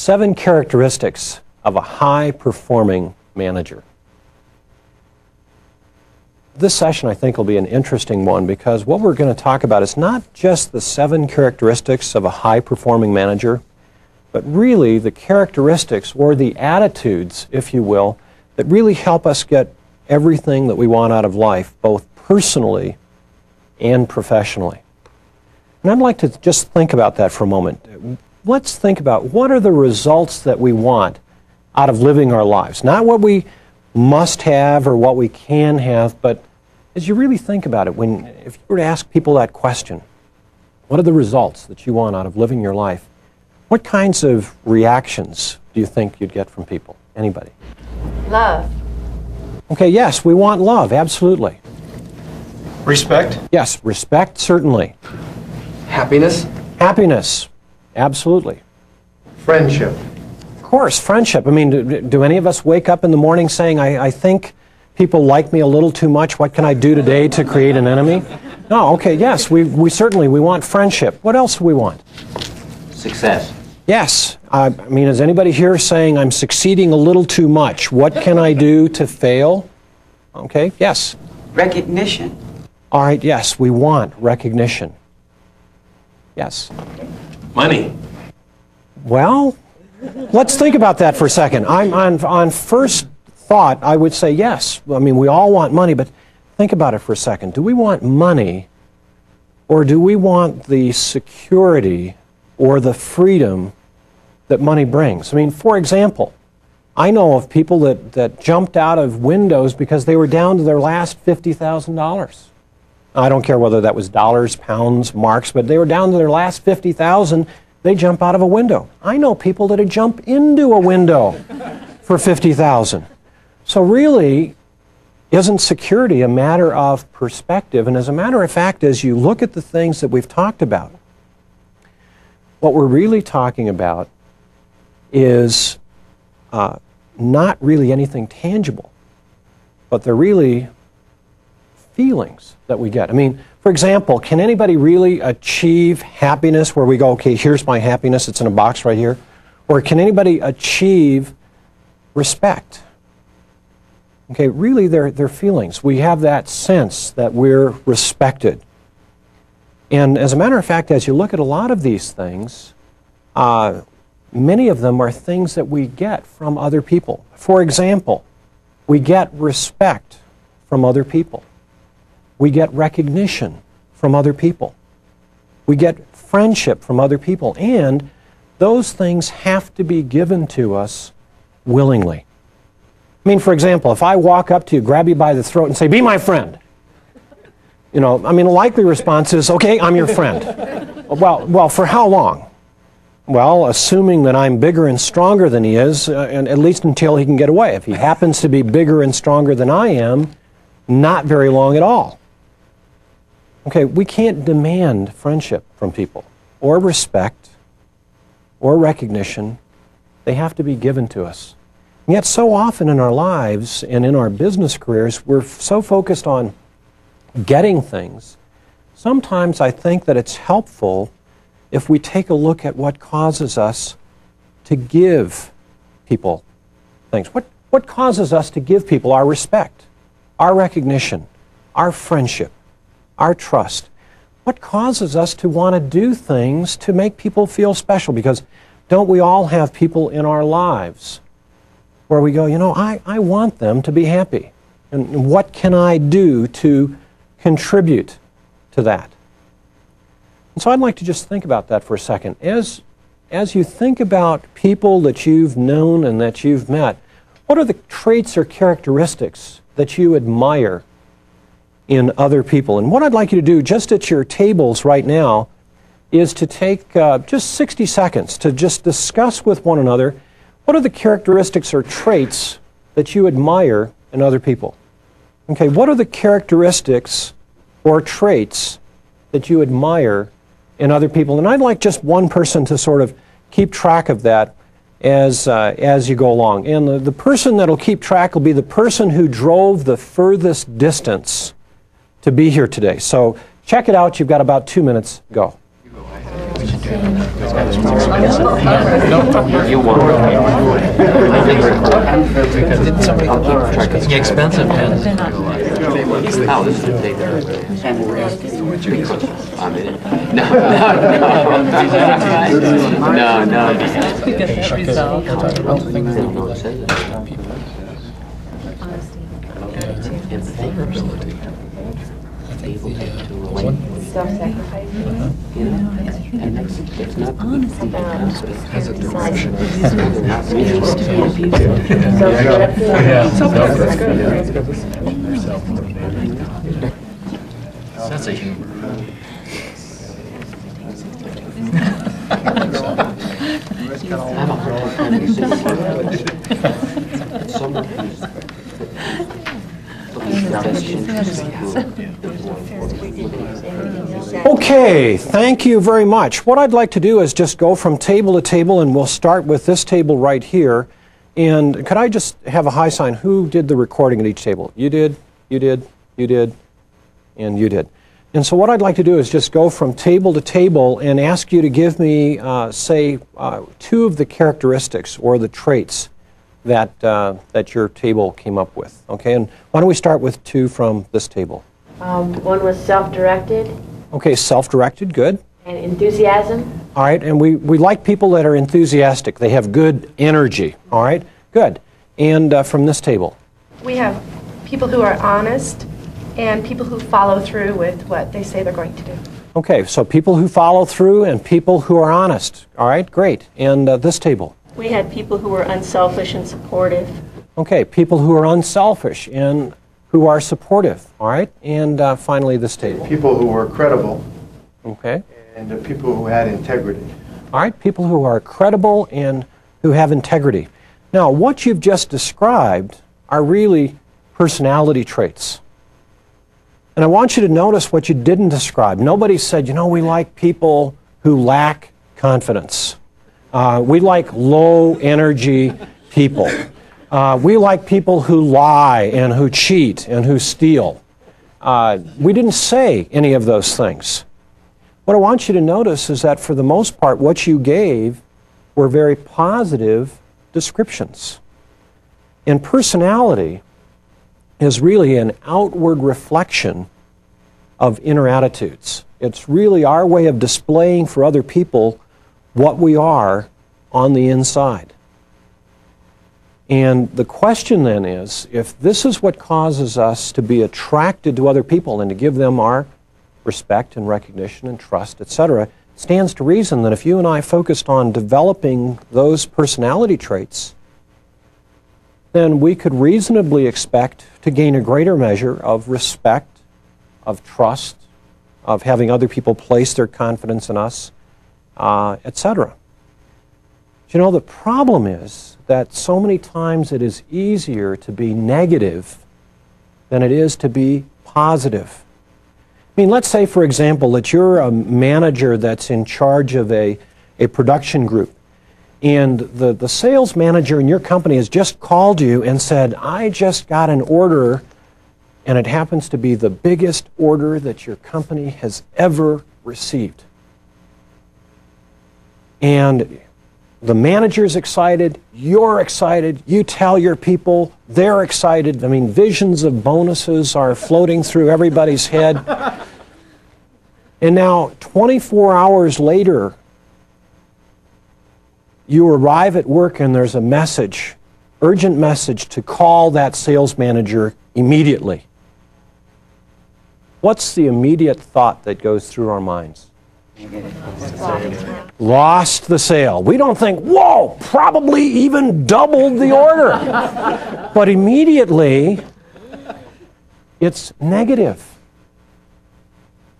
7 characteristics of a high-performing manager. This session, I think, will be an interesting one because what we're going to talk about is not just the 7 characteristics of a high-performing manager, but really the characteristics or the attitudes, if you will, that really help us get everything that we want out of life, both personally and professionally. And I'd like to just think about that for a moment. Let's think about what are the results that we want out of living our lives. Not what we must have or what we can have, but as you really think about it, if you were to ask people that question, what are the results that you want out of living your life? What kinds of reactions do you think you'd get from people? Anybody? Love. Okay, yes, we want love, absolutely. Respect? Yes, respect, certainly. Happiness? Happiness, absolutely. Friendship? Of course, friendship. I mean, do any of us wake up in the morning saying, I think people like me a little too much, what can I do today to create an enemy? No, okay, yes, we certainly want friendship. What else do we want? Success. Yes. I mean, is anybody here saying I'm succeeding a little too much? What can I do to fail? Okay, yes. Recognition. All right, yes, we want recognition. Yes. Money. Well, let's think about that for a second. On first thought, I would say yes. I mean, we all want money, but think about it for a second. Do we want money, or do we want the security or the freedom that money brings? I mean, for example, I know of people that jumped out of windows because they were down to their last $50,000. I don't care whether that was dollars, pounds, marks, but they were down to their last $50,000. They jump out of a window. I know people that had jumped into a window for $50,000. So really, isn't security a matter of perspective? And as a matter of fact, as you look at the things that we've talked about, what we're really talking about is not really anything tangible, but they're really feelings that we get. I mean, for example, can anybody really achieve happiness where we go, okay, here's my happiness, it's in a box right here? Or can anybody achieve respect? Okay, really they're feelings. We have that sense that we're respected. And as a matter of fact, as you look at a lot of these things, many of them are things that we get from other people. For example, we get respect from other people. We get recognition from other people. We get friendship from other people. And those things have to be given to us willingly. I mean, for example, if I walk up to you, grab you by the throat and say, be my friend. You know, I mean, a likely response is, okay, I'm your friend. Well, for how long? Well, assuming that I'm bigger and stronger than he is, and at least until he can get away. If he happens to be bigger and stronger than I am, not very long at all. Okay, we can't demand friendship from people, or respect, or recognition. They have to be given to us. And yet so often in our lives and in our business careers, we're so focused on getting things. Sometimes I think that it's helpful if we take a look at what causes us to give people things. What causes us to give people our respect, our recognition, our friendship, our trust? What causes us to want to do things to make people feel special? Because don't we all have people in our lives where we go, you know, I want them to be happy. And what can I do to contribute to that? And so I'd like to just think about that for a second. As you think about people that you've known and that you've met, what are the traits or characteristics that you admire in other people? And what I'd like you to do just at your tables right now is to take just 60 seconds to just discuss with one another what are the characteristics or traits that you admire in other people. Okay, what are the characteristics or traits that you admire in other people? And I'd like just one person to sort of keep track of that as you go along. And the person that'll keep track will be the person who drove the furthest distance to be here today. So check it out. You've got about 2 minutes. Go. You want The expensive pens. How is it take I'm in it. No. Self-sacrificing. And that's not Has a direction. Sense of humor. I'm a hard time someone who's Okay, thank you very much. What I'd like to do is just go from table to table, and we'll start with this table right here. And could I just have a high sign? Who did the recording at each table? You did, you did, you did, and you did. And so what I'd like to do is just go from table to table and ask you to give me, say, two of the characteristics or the traits that, that your table came up with. Okay, and why don't we start with two from this table? One was self-directed. Okay, self-directed, good. And enthusiasm. All right, and we like people that are enthusiastic. They have good energy. All right, good. And from this table? We have people who are honest and people who follow through with what they say they're going to do. Okay, so people who follow through and people who are honest. All right, great. And this table? We had people who were unselfish and supportive. Okay, people who are unselfish and who are supportive. All right, and finally this table? People who were credible. Okay. And the people who had integrity. All right, people who are credible and who have integrity. Now, what you've just described are really personality traits. And I want you to notice what you didn't describe. Nobody said, you know, we like people who lack confidence. We like low energy people. We like people who lie and who cheat and who steal. We didn't say any of those things. What I want you to notice is that for the most part, what you gave were very positive descriptions. And personality is really an outward reflection of inner attitudes. It's really our way of displaying for other people what we are on the inside. And the question then is, if this is what causes us to be attracted to other people and to give them our respect and recognition and trust, etc., it stands to reason that if you and I focused on developing those personality traits, then we could reasonably expect to gain a greater measure of respect, of trust, of having other people place their confidence in us, etc. You know, the problem is that so many times it is easier to be negative than it is to be positive. I mean, let's say, for example, that you're a manager that's in charge of a production group, and the sales manager in your company has just called you and said, I just got an order, and it happens to be the biggest order that your company has ever received. And the manager's excited, you're excited, you tell your people, they're excited. I mean, visions of bonuses are floating through everybody's head. And now, 24 hours later, you arrive at work and there's a message, urgent message to call that sales manager immediately. What's the immediate thought that goes through our minds? Lost the sale. We don't think, whoa, probably even doubled the order. But immediately, it's negative.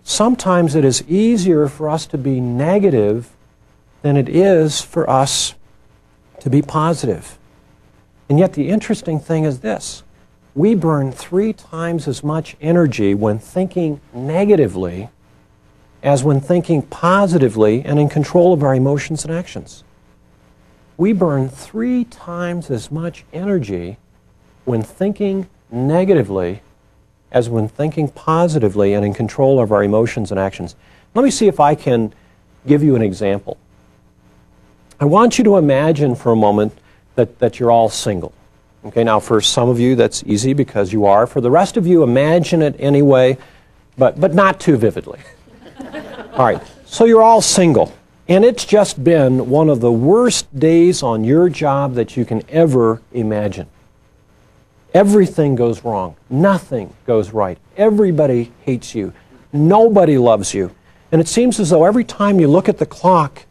Sometimes it is easier for us to be negative than it is for us to be positive. And yet the interesting thing is this. We burn 3 times as much energy when thinking negatively as when thinking positively and in control of our emotions and actions. We burn 3 times as much energy when thinking negatively as when thinking positively and in control of our emotions and actions. Let me see if I can give you an example. I want you to imagine for a moment that you're all single. Okay, now for some of you that's easy because you are. For the rest of you, imagine it anyway, but not too vividly. All right, so you're all single, and it's just been one of the worst days on your job that you can ever imagine. Everything goes wrong. Nothing goes right. Everybody hates you. Nobody loves you. And it seems as though every time you look at the clock,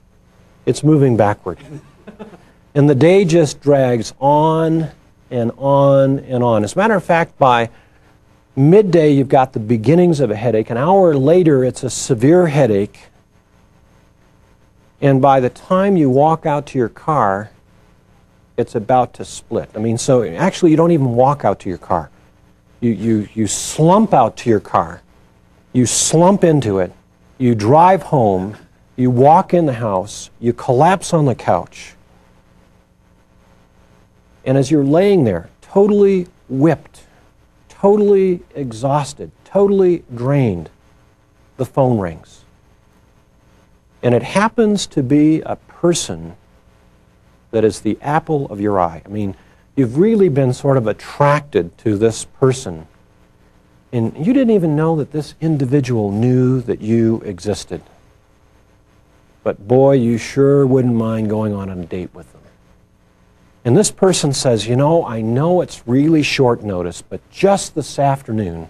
it's moving backward. And the day just drags on and on and on. As a matter of fact, by midday, you've got the beginnings of a headache. An hour later, it's a severe headache. And by the time you walk out to your car, it's about to split. I mean, so actually, you don't even walk out to your car. You slump out to your car. You slump into it. You drive home. You walk in the house. You collapse on the couch. And as you're laying there, totally whipped, totally exhausted, totally drained, the phone rings. And it happens to be a person that is the apple of your eye. I mean, you've really been sort of attracted to this person. And you didn't even know that this individual knew that you existed. But boy, you sure wouldn't mind going on a date with them. And this person says, you know, I know it's really short notice, but just this afternoon,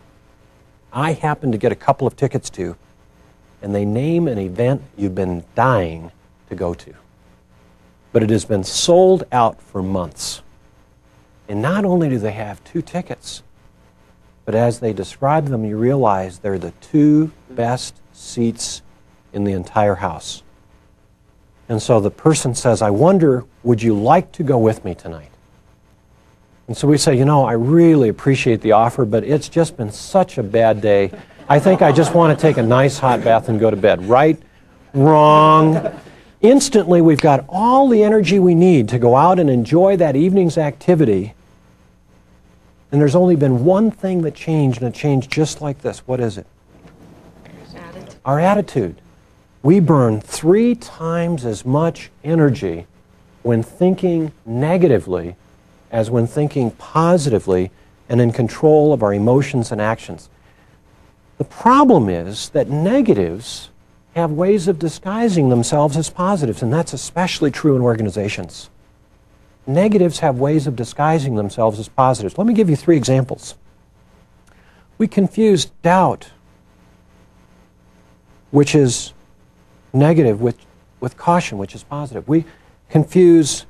I happen to get a couple of tickets to, and they name an event you've been dying to go to. But it has been sold out for months. And not only do they have 2 tickets, but as they describe them, you realize they're the 2 best seats in the entire house. And so the person says, I wonder, would you like to go with me tonight? And so we say, you know, I really appreciate the offer, but it's just been such a bad day. I think I just want to take a nice hot bath and go to bed. Right? Wrong. Instantly, we've got all the energy we need to go out and enjoy that evening's activity. And there's only been one thing that changed, and it changed just like this. What is it? Our attitude. We burn 3 times as much energy when thinking negatively as when thinking positively and in control of our emotions and actions. The problem is that negatives have ways of disguising themselves as positives, and that's especially true in organizations. Negatives have ways of disguising themselves as positives. Let me give you 3 examples. We confuse doubt, which is negative, with caution, which is positive. We confuse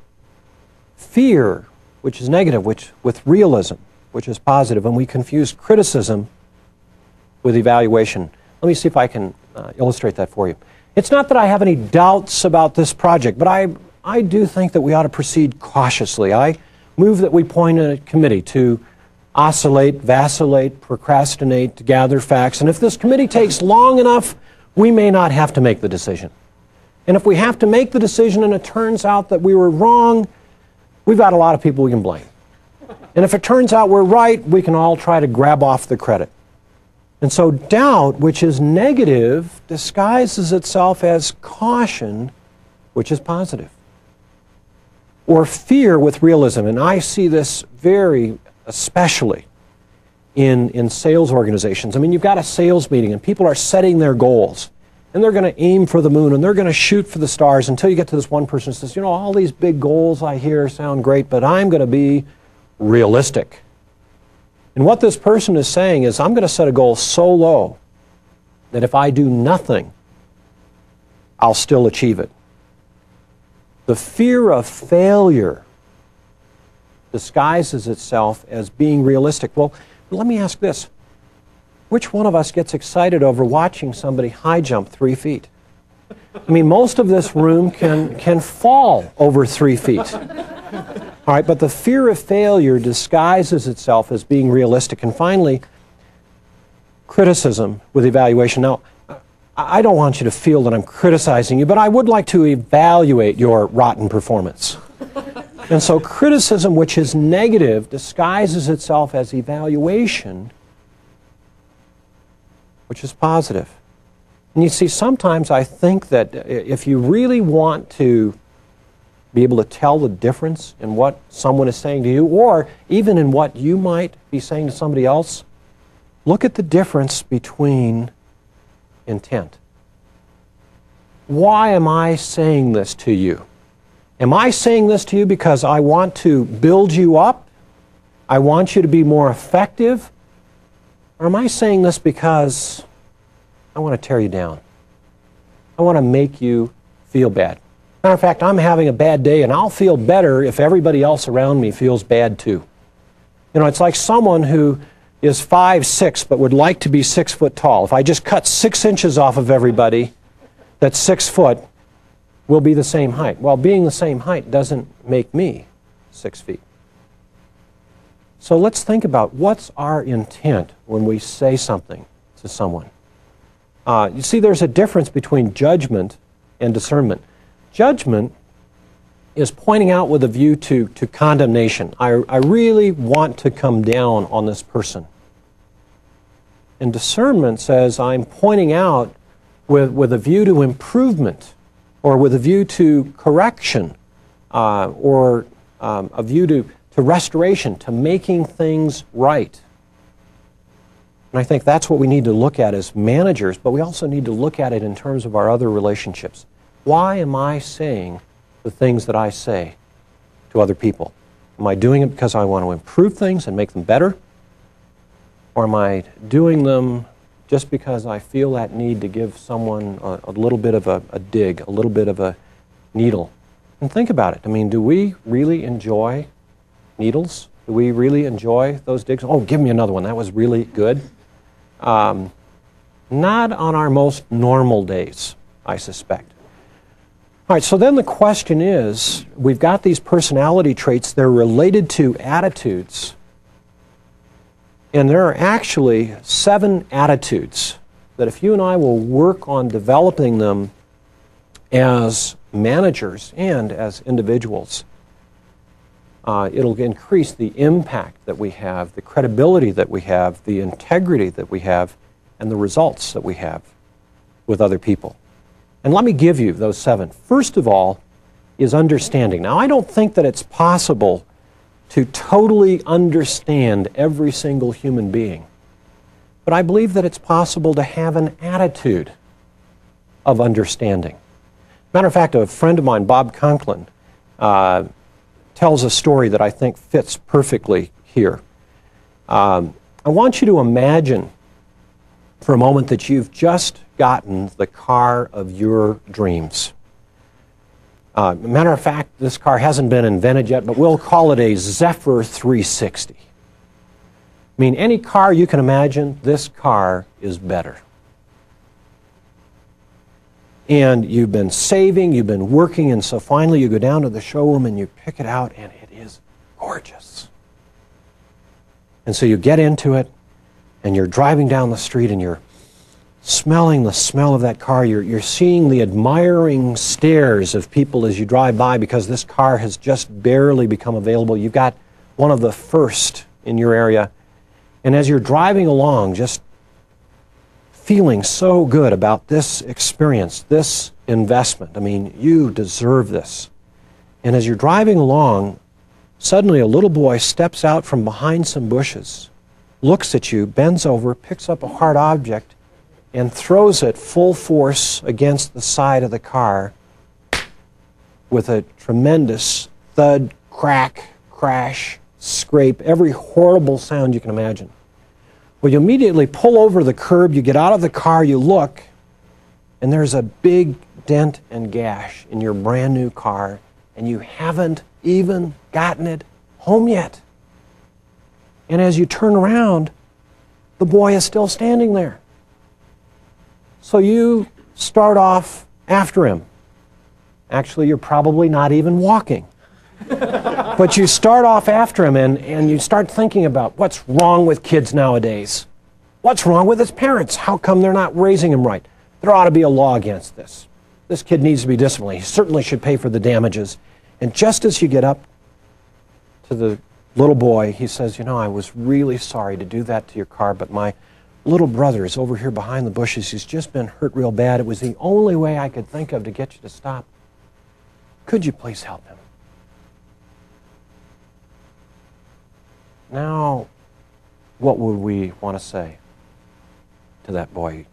fear, which is negative, with realism, which is positive. And we confuse criticism with evaluation. Let me see if I can illustrate that for you. It's not that I have any doubts about this project, but I do think that we ought to proceed cautiously. I move that we appoint a committee to oscillate, vacillate, procrastinate, to gather facts. And if this committee takes long enough, we may not have to make the decision. And if we have to make the decision and it turns out that we were wrong, we've got a lot of people we can blame. And if it turns out we're right, we can all try to grab off the credit. And so doubt, which is negative, disguises itself as caution, which is positive. Or fear with realism. And I see this very especially in sales organizations. I mean, you've got a sales meeting and people are setting their goals. And they're going to aim for the moon and they're going to shoot for the stars until you get to this one person who says, you know, all these big goals I hear sound great, but I'm going to be realistic. And what this person is saying is, I'm going to set a goal so low that if I do nothing, I'll still achieve it. The fear of failure disguises itself as being realistic. Well, let me ask this. Which one of us gets excited over watching somebody high jump 3 feet? I mean, most of this room can fall over 3 feet. All right, but the fear of failure disguises itself as being realistic. And finally, criticism with evaluation. Now, I don't want you to feel that I'm criticizing you, but I would like to evaluate your rotten performance. And so criticism, which is negative, disguises itself as evaluation, which is positive. And you see, sometimes I think that if you really want to be able to tell the difference in what someone is saying to you, or even in what you might be saying to somebody else, look at the difference between intent. Why am I saying this to you? Am I saying this to you because I want to build you up? I want you to be more effective? Or am I saying this because I want to tear you down? I want to make you feel bad. Matter of fact, I'm having a bad day, and I'll feel better if everybody else around me feels bad too. You know, it's like someone who is 5'6" but would like to be 6 foot tall. If I just cut 6 inches off of everybody that's 6 foot, we'll be the same height. Well, being the same height doesn't make me 6 feet. So let's think about what's our intent when we say something to someone. You see, there's a difference between judgment and discernment. Judgment is pointing out with a view to condemnation. I really want to come down on this person. And discernment says I'm pointing out with a view to improvement, or with a view to correction, or a view to restoration, to making things right. And I think that's what we need to look at as managers, but we also need to look at it in terms of our other relationships. Why am I saying the things that I say to other people? Am I doing it because I want to improve things and make them better? Or am I doing them just because I feel that need to give someone a little bit of a dig, a little bit of a needle? And think about it. I mean, do we really enjoy needles? Do we really enjoy those digs? Oh, give me another one. That was really good. Not on our most normal days, I suspect. All right, so then the question is, we've got these personality traits. They're related to attitudes. And there are actually 7 attitudes that if you and I will work on developing them as managers and as individuals, it'll increase the impact that we have, the credibility that we have, the integrity that we have, and the results that we have with other people. And let me give you those 7. First of all is understanding. Now, I don't think that it's possible to totally understand every single human being, but I believe that it's possible to have an attitude of understanding. Matter of fact, a friend of mine, Bob Conklin, tells a story that I think fits perfectly here. I want you to imagine for a moment that you've just gotten the car of your dreams. Matter of fact, this car hasn't been invented yet, but we'll call it a Zephyr 360. I mean, any car you can imagine, this car is better. And you've been saving, you've been working, and so finally you go down to the showroom and you pick it out, and it is gorgeous. And so you get into it, and you're driving down the street, and you're smelling the smell of that car. You're seeing the admiring stares of people as you drive by because this car has just barely become available. You've got one of the first in your area. And as you're driving along, just feeling so good about this experience, this investment. I mean, you deserve this. And as you're driving along, suddenly a little boy steps out from behind some bushes, looks at you, bends over, picks up a hard object, and throws it full force against the side of the car with a tremendous thud, crack, crash, scrape, every horrible sound you can imagine. Well, you immediately pull over the curb, you get out of the car, you look, and there's a big dent and gash in your brand new car, and you haven't even gotten it home yet. And as you turn around, the boy is still standing there. So you start off after him. Actually, you're probably not even walking. But you start off after him, and you start thinking about what's wrong with kids nowadays. What's wrong with his parents? How come they're not raising him right? There ought to be a law against this. This kid needs to be disciplined. He certainly should pay for the damages. And just as you get up to the little boy, he says, you know, I was really sorry to do that to your car, but my little brother is over here behind the bushes. He's just been hurt real bad. It was the only way I could think of to get you to stop. Could you please help him? Now, what would we want to say to that boy?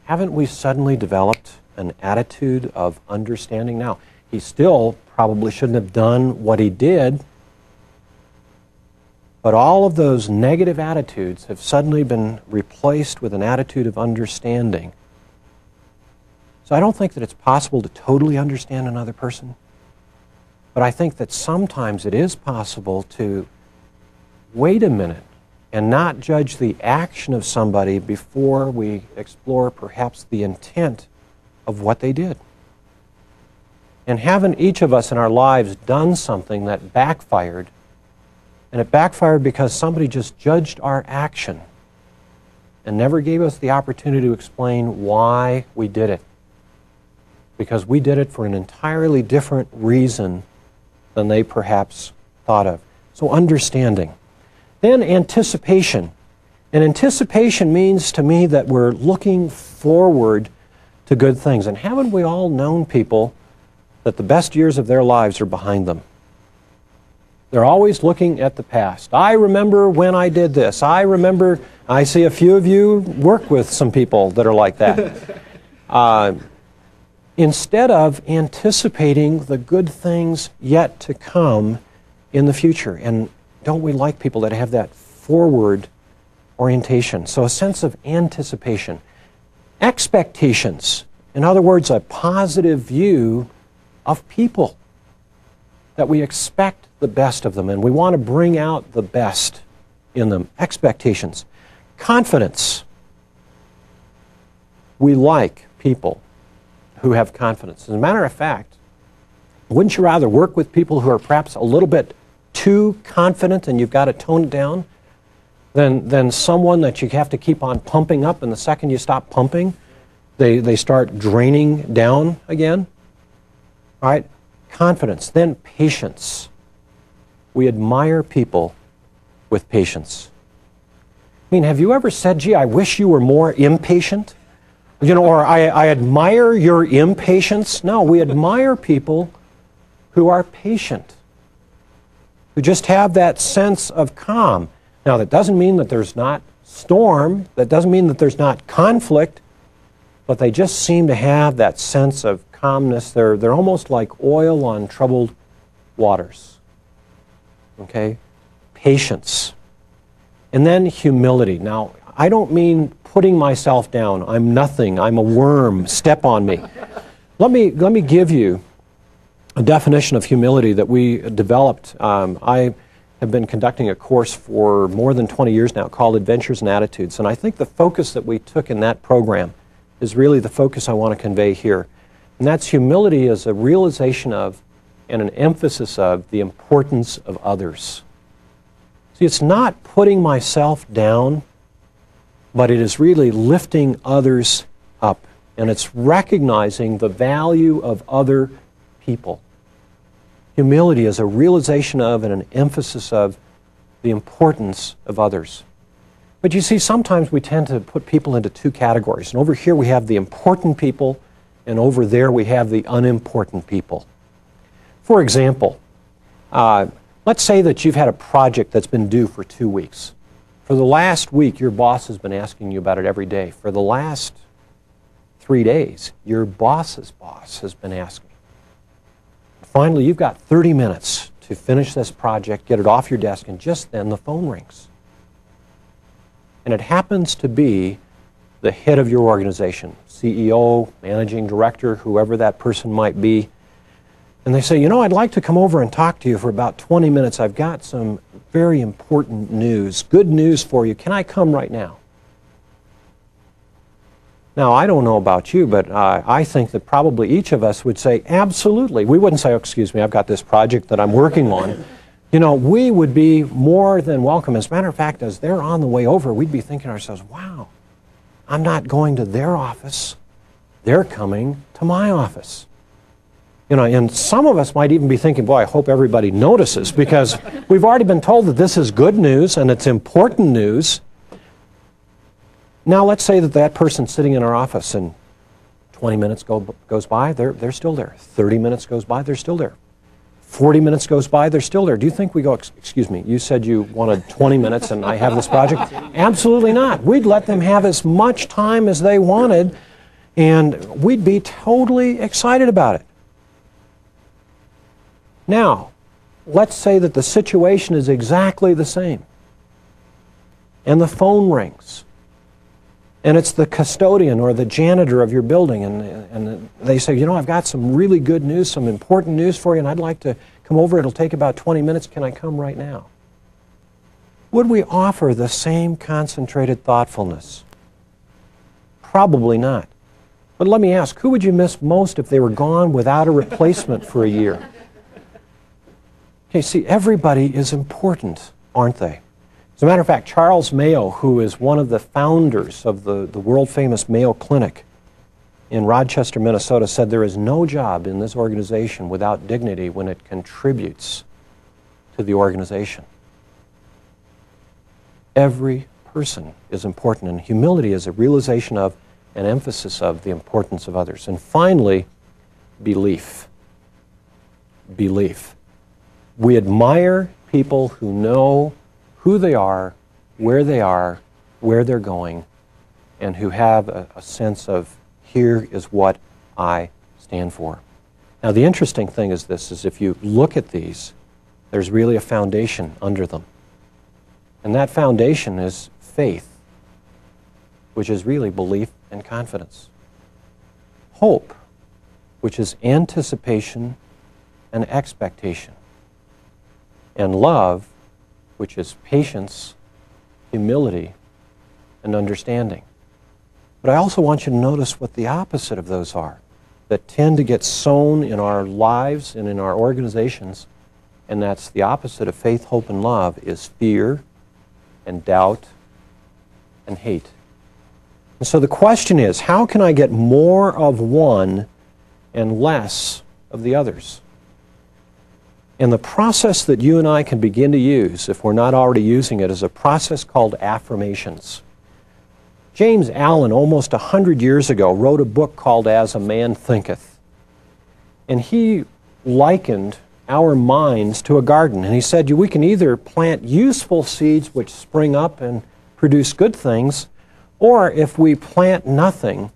Haven't we suddenly developed an attitude of understanding? Now, he still probably shouldn't have done what he did, but all of those negative attitudes have suddenly been replaced with an attitude of understanding. So I don't think that it's possible to totally understand another person, but I think that sometimes it is possible to wait a minute and not judge the action of somebody before we explore perhaps the intent of what they did. And haven't each of us in our lives done something that backfired? And it backfired because somebody just judged our action and never gave us the opportunity to explain why we did it. Because we did it for an entirely different reason than they perhaps thought of. So understanding. Then anticipation. And anticipation means to me that we're looking forward to good things. And haven't we all known people that the best years of their lives are behind them? They're always looking at the past. I remember when I did this. I remember, I see a few of you work with some people that are like that. Instead of anticipating the good things yet to come in the future. And don't we like people that have that forward orientation? So a sense of anticipation. Expectations. In other words, a positive view of people. That we expect the best of them and we want to bring out the best in them. Expectations. Confidence. We like people who have confidence. As a matter of fact, wouldn't you rather work with people who are perhaps a little bit too confident and you've got to tone it down than someone that you have to keep on pumping up, and the second you stop pumping, they start draining down again? All right? Confidence. Then patience. We admire people with patience. I mean, have you ever said, gee, I wish you were more impatient? You know, or I admire your impatience. No, we admire people who are patient, who just have that sense of calm. Now, that doesn't mean that there's not storm, that doesn't mean that there's not conflict, but they just seem to have that sense of calmness. They're almost like oil on troubled waters. Okay? Patience. And then humility. Now, I don't mean putting myself down. I'm nothing. I'm a worm. Step on me. Let me give you a definition of humility that we developed. I have been conducting a course for more than 20 years now called Adventures and Attitudes. And I think the focus that we took in that program is really the focus I want to convey here. And that's humility as a realization of and an emphasis of the importance of others. See, it's not putting myself down, but it is really lifting others up. And it's recognizing the value of other people. Humility is a realization of and an emphasis of the importance of others. But you see, sometimes we tend to put people into two categories. And over here we have the important people, and over there we have the unimportant people. For example, let's say that you've had a project that's been due for 2 weeks. For the last week, your boss has been asking you about it every day. For the last 3 days, your boss's boss has been asking. Finally, you've got 30 minutes to finish this project, get it off your desk, and just then the phone rings. And it happens to be the head of your organization, CEO, managing director, whoever that person might be. And they say, you know, I'd like to come over and talk to you for about 20 minutes. I've got some very important news, good news for you. Can I come right now? Now, I don't know about you, but I think that probably each of us would say, absolutely. We wouldn't say, oh, excuse me, I've got this project that I'm working on. You know, we would be more than welcome. As a matter of fact, as they're on the way over, we'd be thinking to ourselves, wow, I'm not going to their office. They're coming to my office. You know, and some of us might even be thinking, boy, I hope everybody notices, because we've already been told that this is good news and it's important news. Now let's say that that person's sitting in our office and 20 minutes goes by, they're still there. 30 minutes goes by, they're still there. 40 minutes goes by, they're still there. Do you think we go, excuse me, you said you wanted 20 minutes and I have this project? Absolutely not. We'd let them have as much time as they wanted and we'd be totally excited about it. Now, let's say that the situation is exactly the same. And the phone rings. And it's the custodian or the janitor of your building, and they say, you know, I've got some really good news, some important news for you, and I'd like to come over. It'll take about 20 minutes. Can I come right now? Would we offer the same concentrated thoughtfulness? Probably not. But let me ask, who would you miss most if they were gone without a replacement for a year? Okay, see, everybody is important, aren't they? As a matter of fact, Charles Mayo, who is one of the founders of the world-famous Mayo Clinic in Rochester, Minnesota, said there is no job in this organization without dignity when it contributes to the organization. Every person is important, and humility is a realization of, an emphasis of, the importance of others. And finally, belief. Belief. We admire people who know who they are, where they're going, and who have a sense of, here is what I stand for. Now the interesting thing is this, is if you look at these, there's really a foundation under them. And that foundation is faith, which is really belief and confidence. Hope, which is anticipation and expectation. And love, which is patience, humility, and understanding. But I also want you to notice what the opposite of those are, that tend to get sown in our lives and in our organizations, and that's the opposite of faith, hope, and love, is fear and doubt and hate. And so the question is, how can I get more of one and less of the others? And the process that you and I can begin to use, if we're not already using it, is a process called affirmations. James Allen, almost 100 years ago, wrote a book called As a Man Thinketh. And he likened our minds to a garden. And he said, we can either plant useful seeds which spring up and produce good things, or if we plant nothing,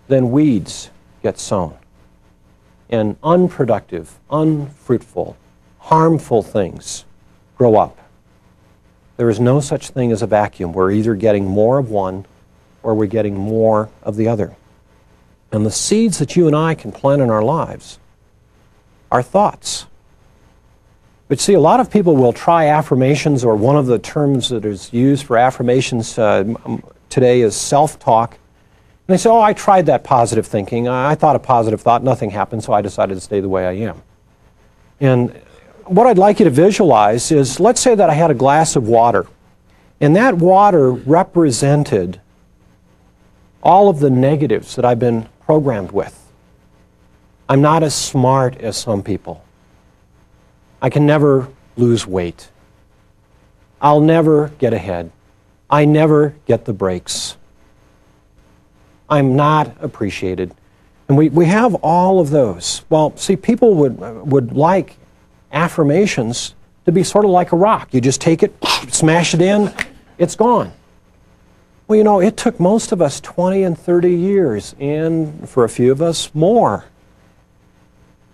then weeds get sown. And unproductive, unfruitful, harmful things grow up. There is no such thing as a vacuum. We're either getting more of one or we're getting more of the other. And the seeds that you and I can plant in our lives are thoughts. But see, a lot of people will try affirmations, or one of the terms that is used for affirmations today is self-talk. And they say, oh, I tried that positive thinking. I thought a positive thought. Nothing happened, so I decided to stay the way I am. And what I'd like you to visualize is, let's say that I had a glass of water. And that water represented all of the negatives that I've been programmed with. I'm not as smart as some people. I can never lose weight. I'll never get ahead. I never get the breaks. I'm not appreciated. And we have all of those. Well, see, people would like affirmations to be sort of like a rock. You just take it, smash it in, it's gone. Well, you know, it took most of us 20 and 30 years, and for a few of us more,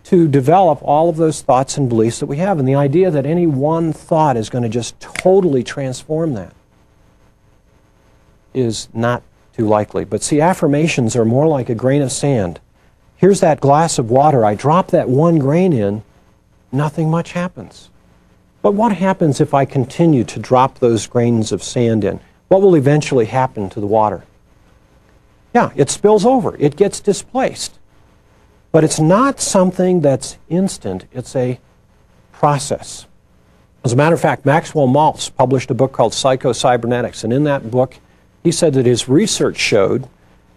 to develop all of those thoughts and beliefs that we have. And the idea that any one thought is going to just totally transform that is not too likely. But see, affirmations are more like a grain of sand. Here's that glass of water. I drop that one grain in, nothing much happens. But what happens if I continue to drop those grains of sand in? What will eventually happen to the water? Yeah, it spills over. It gets displaced. But it's not something that's instant. It's a process. As a matter of fact, Maxwell Maltz published a book called Psycho-Cybernetics, and in that book, he said that his research showed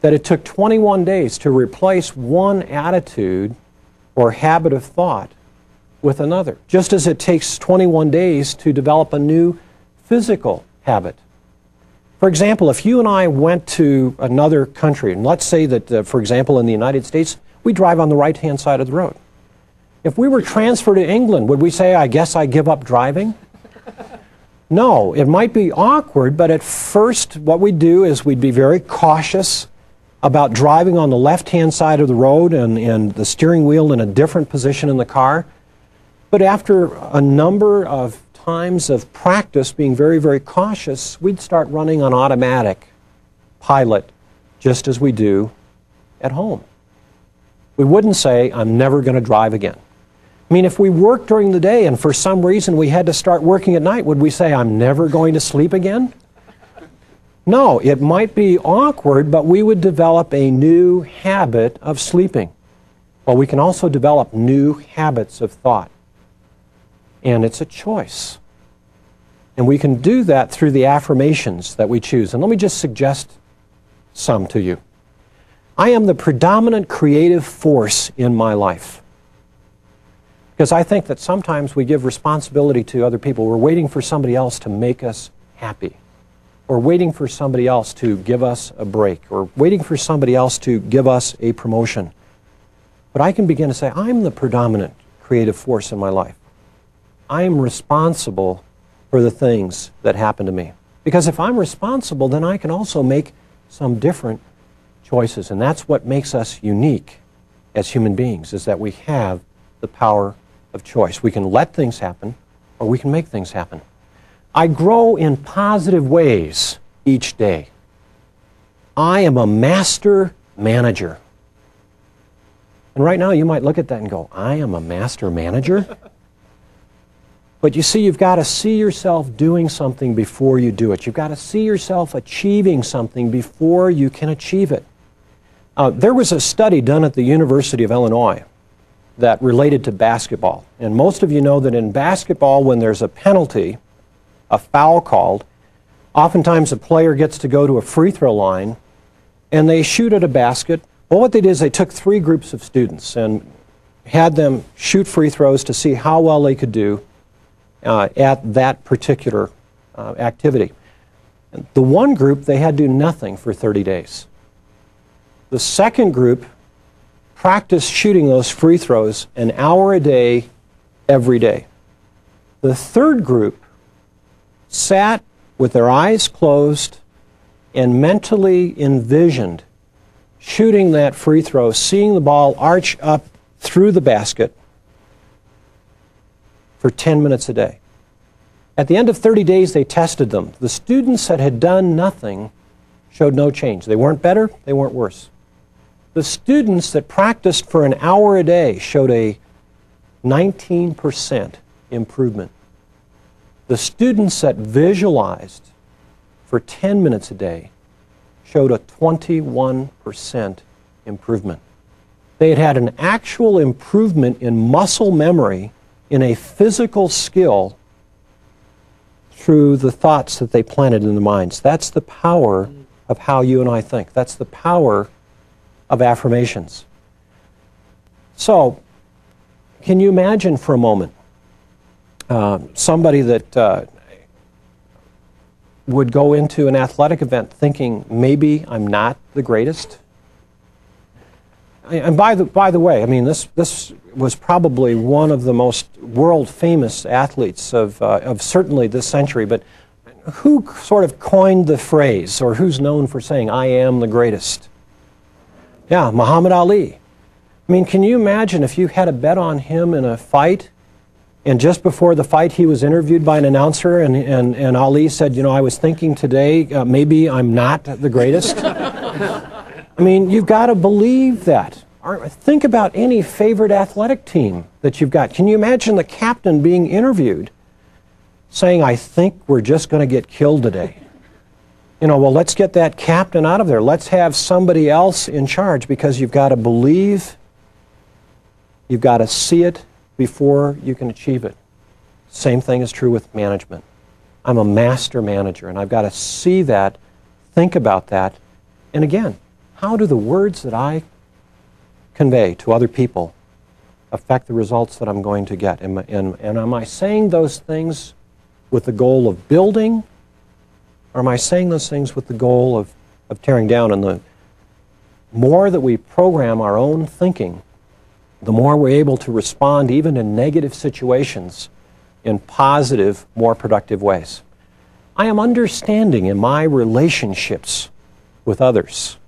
that it took 21 days to replace one attitude or habit of thought with another, just as it takes 21 days to develop a new physical habit. For example, if you and I went to another country, and let's say that, for example, in the United States, we drive on the right-hand side of the road. If we were transferred to England, would we say, I guess I give up driving? No, it might be awkward, but at first what we'd do is we'd be very cautious about driving on the left-hand side of the road and the steering wheel in a different position in the car. But after a number of times of practice being very, very cautious, we'd start running on automatic pilot just as we do at home. We wouldn't say, I'm never going to drive again. I mean, if we worked during the day and for some reason we had to start working at night, would we say, I'm never going to sleep again? No, it might be awkward, but we would develop a new habit of sleeping. Well, we can also develop new habits of thought. And it's a choice. And we can do that through the affirmations that we choose. And let me just suggest some to you. I am the predominant creative force in my life. Because I think that sometimes we give responsibility to other people. We're waiting for somebody else to make us happy. Or waiting for somebody else to give us a break. Or waiting for somebody else to give us a promotion. But I can begin to say, I'm the predominant creative force in my life. I am responsible for the things that happen to me. Because if I'm responsible, then I can also make some different choices. And that's what makes us unique as human beings, is that we have the power of choice. We can let things happen, or we can make things happen. I grow in positive ways each day. I am a master manager. And right now you might look at that and go, I am a master manager? But you see, you've got to see yourself doing something before you do it. You've got to see yourself achieving something before you can achieve it. There was a study done at the University of Illinois that related to basketball. And most of you know that in basketball, when there's a penalty, a foul called, oftentimes a player gets to go to a free throw line and they shoot at a basket. Well, what they did is they took 3 groups of students and had them shoot free throws to see how well they could do at that particular activity. The one group, they had to do nothing for 30 days. The second group practiced shooting those free throws an hour a day, every day. The third group sat with their eyes closed and mentally envisioned shooting that free throw, seeing the ball arch up through the basket for 10 minutes a day. At the end of 30 days, they tested them. The students that had done nothing showed no change. They weren't better, they weren't worse. The students that practiced for an hour a day showed a 19% improvement. The students that visualized for 10 minutes a day showed a 21% improvement. They had had an actual improvement in muscle memory in a physical skill through the thoughts that they planted in their minds. That's the power of how you and I think. That's the power of affirmations. So, can you imagine for a moment somebody that would go into an athletic event thinking, maybe I'm not the greatest? And by the way, I mean, this was probably one of the most world-famous athletes of certainly this century, but who sort of coined the phrase, or who's known for saying, I am the greatest? Yeah, Muhammad Ali. I mean, can you imagine if you had a bet on him in a fight, and just before the fight he was interviewed by an announcer, and Ali said, you know, I was thinking today, maybe I'm not the greatest? I mean, you've got to believe that. Think about any favorite athletic team that you've got. Can you imagine the captain being interviewed saying, I think we're just going to get killed today? You know, well, let's get that captain out of there. Let's have somebody else in charge, because you've got to believe, you've got to see it before you can achieve it. Same thing is true with management. I'm a master manager, and I've got to see that, think about that, and again, how do the words that I convey to other people affect the results that I'm going to get? And am I saying those things with the goal of building Or am I saying those things with the goal of tearing down? And the more that we program our own thinking, the more we're able to respond even in negative situations in positive, more productive ways. I am understanding in my relationships with others.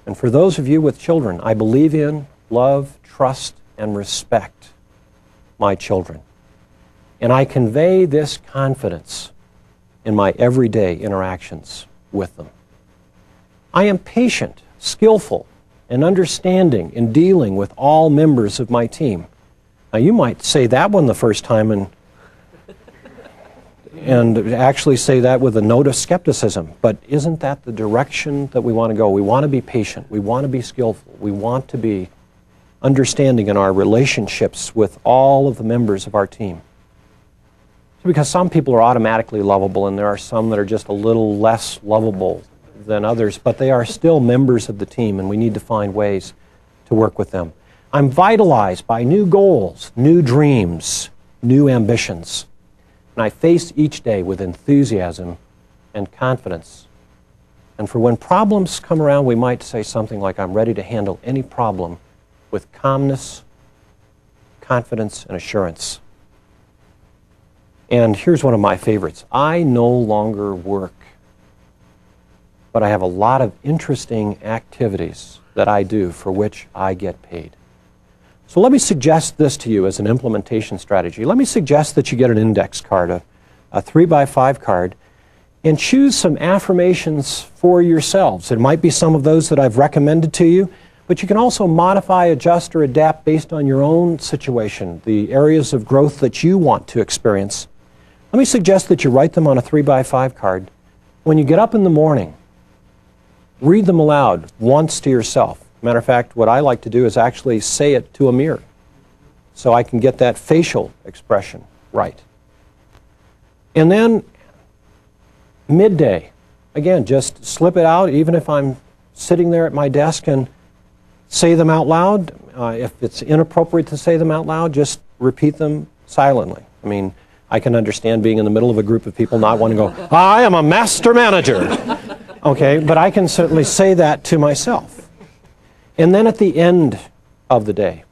And for those of you with children, I believe in, love, trust, and respect my children. And I convey this confidence in my everyday interactions with them. I am patient, skillful, and understanding in dealing with all members of my team. Now, you might say that one the first time and actually say that with a note of skepticism, but isn't that the direction that we want to go? We want to be patient. We want to be skillful. We want to be understanding in our relationships with all of the members of our team. Because some people are automatically lovable, and there are some that are just a little less lovable than others, but they are still members of the team, and we need to find ways to work with them. I'm vitalized by new goals, new dreams, new ambitions, and I face each day with enthusiasm and confidence. And for when problems come around, we might say something like, I'm ready to handle any problem with calmness, confidence, and assurance. And here's one of my favorites. I no longer work, but I have a lot of interesting activities that I do for which I get paid. So let me suggest this to you as an implementation strategy. Let me suggest that you get an index card, a 3x5 card, and choose some affirmations for yourselves. It might be some of those that I've recommended to you, but you can also modify, adjust, or adapt based on your own situation, the areas of growth that you want to experience. Let me suggest that you write them on a 3x5 card. When you get up in the morning, read them aloud once to yourself. Matter of fact, what I like to do is actually say it to a mirror so I can get that facial expression right. And then midday, again, just slip it out, even if I'm sitting there at my desk, and say them out loud. If it's inappropriate to say them out loud, just repeat them silently. I mean, I can understand being in the middle of a group of people not wanting to go, I am a master manager. Okay, but I can certainly say that to myself. And then at the end of the day,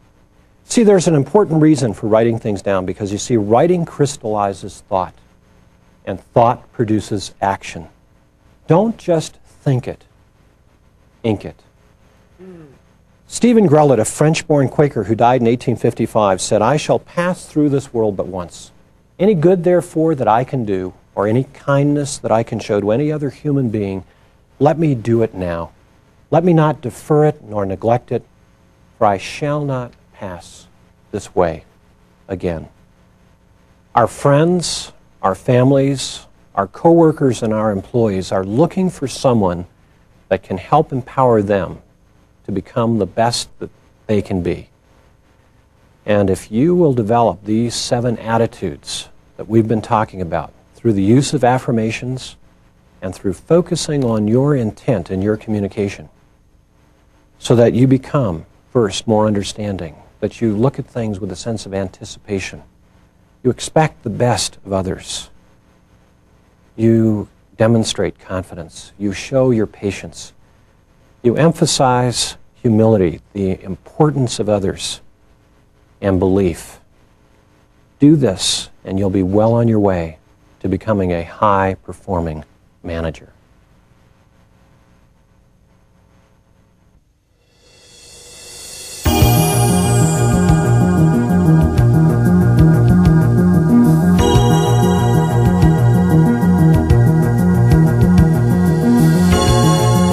see, there's an important reason for writing things down, because you see, writing crystallizes thought, and thought produces action. Don't just think it, ink it. Stephen Grellet, a French-born Quaker who died in 1855, said, I shall pass through this world but once. Any good, therefore, that I can do, or any kindness that I can show to any other human being, let me do it now. Let me not defer it nor neglect it, for I shall not pass this way again. Our friends, our families, our coworkers, and our employees are looking for someone that can help empower them to become the best that they can be. And if you will develop these 7 attitudes that we've been talking about through the use of affirmations and through focusing on your intent in your communication, so that you become, first, more understanding, that you look at things with a sense of anticipation. You expect the best of others. You demonstrate confidence. You show your patience. You emphasize humility, the importance of others, and belief. Do this, and you'll be well on your way to becoming a high-performing manager.